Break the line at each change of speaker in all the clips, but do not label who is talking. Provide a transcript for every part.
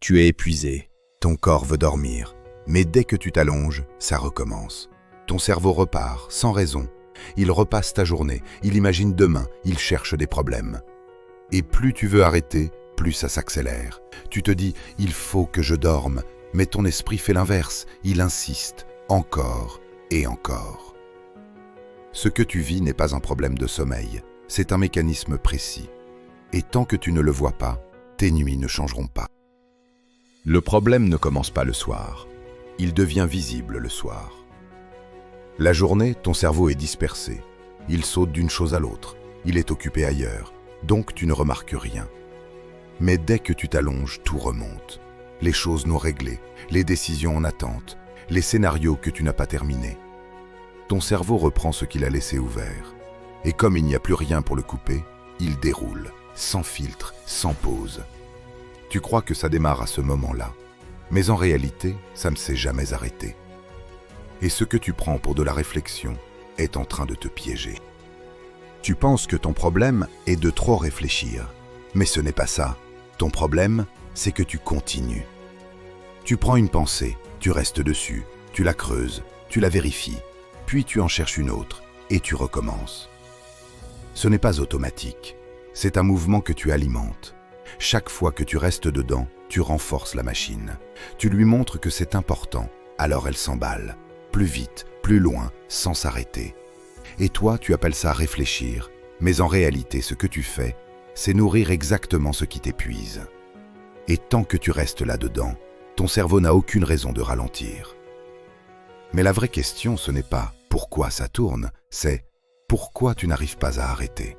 Tu es épuisé, ton corps veut dormir, mais dès que tu t'allonges, ça recommence. Ton cerveau repart, sans raison. Il repasse ta journée, il imagine demain, il cherche des problèmes. Et plus tu veux arrêter, plus ça s'accélère. Tu te dis « il faut que je dorme », mais ton esprit fait l'inverse, il insiste, encore et encore. Ce que tu vis n'est pas un problème de sommeil, c'est un mécanisme précis. Et tant que tu ne le vois pas, tes nuits ne changeront pas. Le problème ne commence pas le soir, il devient visible le soir. La journée, ton cerveau est dispersé, il saute d'une chose à l'autre, il est occupé ailleurs, donc tu ne remarques rien. Mais dès que tu t'allonges, tout remonte. Les choses non réglées, les décisions en attente, les scénarios que tu n'as pas terminés. Ton cerveau reprend ce qu'il a laissé ouvert. Et comme il n'y a plus rien pour le couper, il déroule, sans filtre, sans pause. Tu crois que ça démarre à ce moment-là, mais en réalité, ça ne s'est jamais arrêté. Et ce que tu prends pour de la réflexion est en train de te piéger. Tu penses que ton problème est de trop réfléchir, mais ce n'est pas ça. Ton problème, c'est que tu continues. Tu prends une pensée, tu restes dessus, tu la creuses, tu la vérifies, puis tu en cherches une autre et tu recommences. Ce n'est pas automatique, c'est un mouvement que tu alimentes. Chaque fois que tu restes dedans, tu renforces la machine. Tu lui montres que c'est important, alors elle s'emballe. Plus vite, plus loin, sans s'arrêter. Et toi, tu appelles ça réfléchir, mais en réalité, ce que tu fais, c'est nourrir exactement ce qui t'épuise. Et tant que tu restes là-dedans, ton cerveau n'a aucune raison de ralentir. Mais la vraie question, ce n'est pas pourquoi ça tourne, c'est pourquoi tu n'arrives pas à arrêter.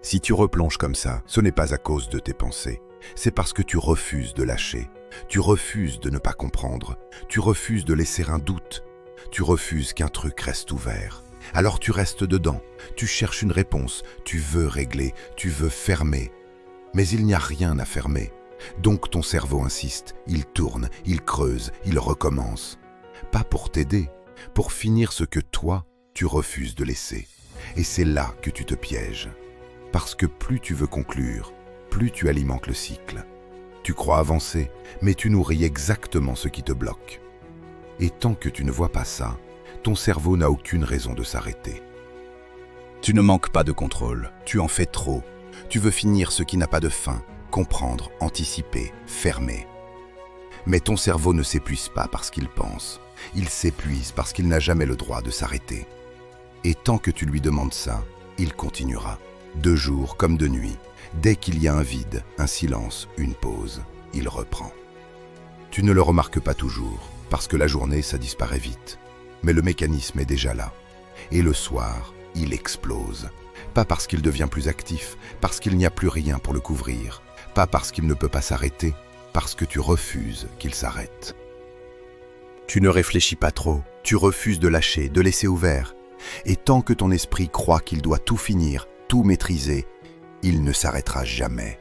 Si tu replonges comme ça, ce n'est pas à cause de tes pensées, c'est parce que tu refuses de lâcher, tu refuses de ne pas comprendre, tu refuses de laisser un doute, tu refuses qu'un truc reste ouvert. Alors tu restes dedans, tu cherches une réponse, tu veux régler, tu veux fermer. Mais il n'y a rien à fermer. Donc ton cerveau insiste, il tourne, il creuse, il recommence. Pas pour t'aider, pour finir ce que toi, tu refuses de laisser. Et c'est là que tu te pièges. Parce que plus tu veux conclure, plus tu alimentes le cycle. Tu crois avancer, mais tu nourris exactement ce qui te bloque. Et tant que tu ne vois pas ça, ton cerveau n'a aucune raison de s'arrêter. Tu ne manques pas de contrôle, tu en fais trop. Tu veux finir ce qui n'a pas de fin, comprendre, anticiper, fermer. Mais ton cerveau ne s'épuise pas parce qu'il pense. Il s'épuise parce qu'il n'a jamais le droit de s'arrêter. Et tant que tu lui demandes ça, il continuera. De jour comme de nuit, dès qu'il y a un vide, un silence, une pause, il reprend. Tu ne le remarques pas toujours, parce que la journée, ça disparaît vite. Mais le mécanisme est déjà là. Et le soir, il explose. Pas parce qu'il devient plus actif, parce qu'il n'y a plus rien pour le couvrir. Pas parce qu'il ne peut pas s'arrêter, parce que tu refuses qu'il s'arrête. Tu ne réfléchis pas trop, tu refuses de lâcher, de laisser ouvert. Et tant que ton esprit croit qu'il doit tout finir, tout maîtriser, il ne s'arrêtera jamais.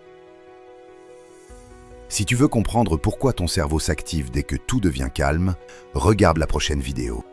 Si tu veux comprendre pourquoi ton cerveau s'active dès que tout devient calme, regarde la prochaine vidéo.